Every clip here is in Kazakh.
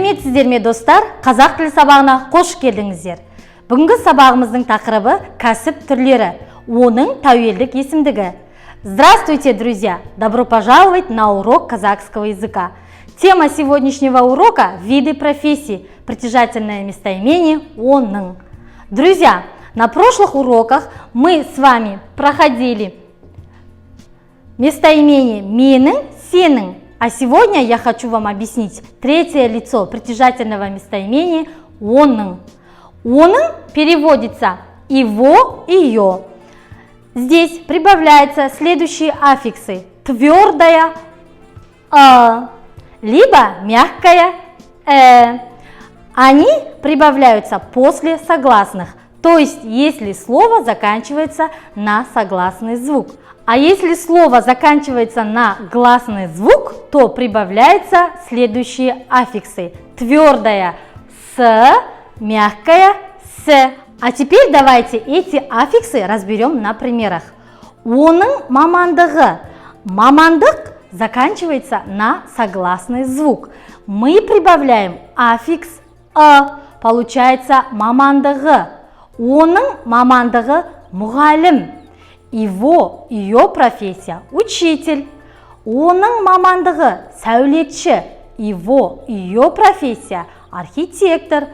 Сәлеметсіздер ме достар? Қазақ тілі сабағына қош келдіңіздер. Бүгінгі сабағымыздың тақырыбы кәсіп түрлері, оның тәуелдік есімдігі. Здравствуйте, друзья! Добро пожаловать на урок казахского языка. Тема сегодняшнего урока – виды профессий, притяжательное местоимение «оның». Друзья, на прошлых уроках мы с вами проходили местоимение «менің», «сенің». А сегодня я хочу вам объяснить третье лицо притяжательного местоимения «оның». «Оның» переводится «его», «ее». Здесь прибавляются следующие аффиксы: твердая «а», либо мягкая «э». Они прибавляются после согласных, то есть если слово заканчивается на согласный звук. А если слово заканчивается на гласный звук, то прибавляются следующие аффиксы: твердая «с», мягкая «с». А теперь давайте эти аффиксы разберем на примерах. «Оның мамандығы». Мамандық заканчивается на согласный звук. Мы прибавляем аффикс «а». Получается мамандығы. «Оның мамандығы» мұғалім. Его, ее профессия – учитель. «Оның мамандығы» – сәулетші. Его, ее профессия – архитектор.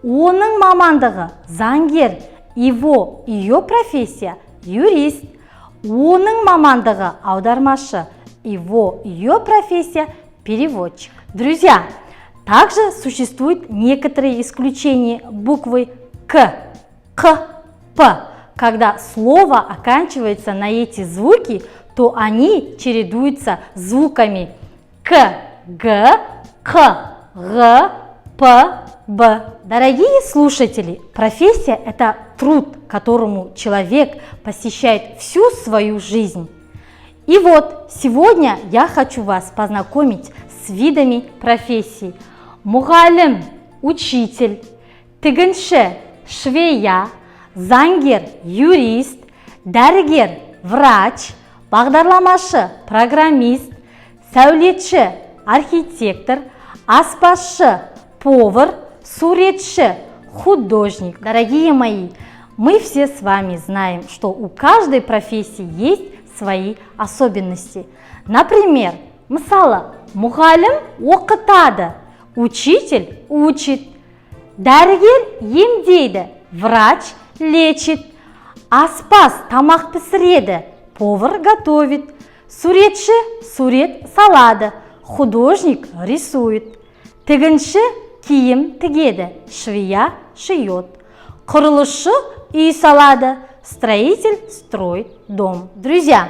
«Оның мамандығы» – заңгер. Его, ее профессия – юрист. «Оның мамандығы» – аудармашы. Его, ее профессия – переводчик. Друзья, также существуют некоторые исключения буквы «к», «қ», «п». Когда слово оканчивается на эти звуки, то они чередуются звуками «к», «г», «к», «г», «п», «б». Дорогие слушатели, профессия – это труд, которому человек посвящает всю свою жизнь. И вот сегодня я хочу вас познакомить с видами профессий. Мұғалім – учитель, тігінші – швея, заңгер – юрист, дәрігер – врач, бағдарламашы – программист, сәулетші – архитектор, аспазшы – повар, суретші – художник. Дорогие мои, мы все с вами знаем, что у каждой профессии есть свои особенности. Например, мысалы, мұғалім оқытады, учитель учит, дәрігер емдейді, врач лечит, аспаз тамақ пісіреді, повар готовит, суретші сурет салады, художник рисует, тігінші киім тігеді, швея шьет, құрылысшы үй салады, строитель строит дом. Друзья,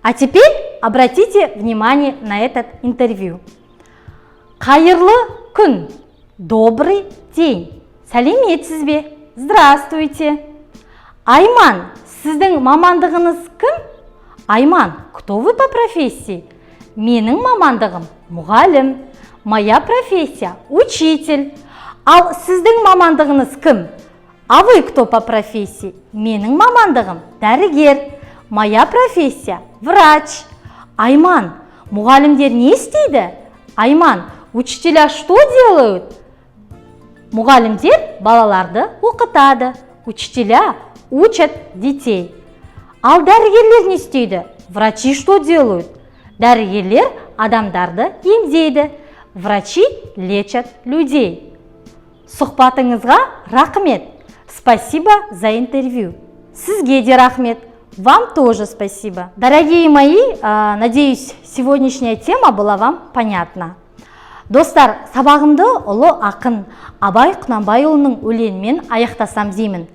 а теперь обратите внимание на этот интервью. Қайырлы күн, добрый день. Сәлеметсіз бе? Здравствуйте. Айман, сіздің мамандығыңыз кім? Айман, кто вы по профессии? Менің мамандығым мұғалім. Моя профессия учитель. Ал сіздің мамандығыңыз кім? А вы кто по профессии? Менің мамандығым дәрігер. Моя профессия врач. Айман, мұғалімдер не істейді? Айман, учителя что делают? Мұғалімдер балаларды оқытады, учителя учат детей. Ал дәрігерлер не істейді? Врачи что делают? Дәрігерлер адамдарды емдейді, врачи лечат людей. Сұхбатыңызға рахмет. Спасибо за интервью. Сізге де рахмет. Вам тоже спасибо. Дорогие мои, надеюсь, сегодняшняя тема была вам понятна. Достар, сабағымды ұлы ақын Абай Құнанбайұлының өлеңімен аяқтасам деймін.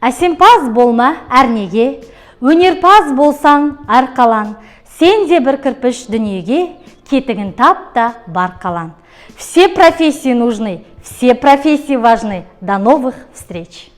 Әсемпаз болма әрнеге, өнерпаз болсаң әр қалан, сен де бір кірпіш дүниеге, кетігін тап та бар қалан. Все профессии нужны, все профессии важны. До новых встреч!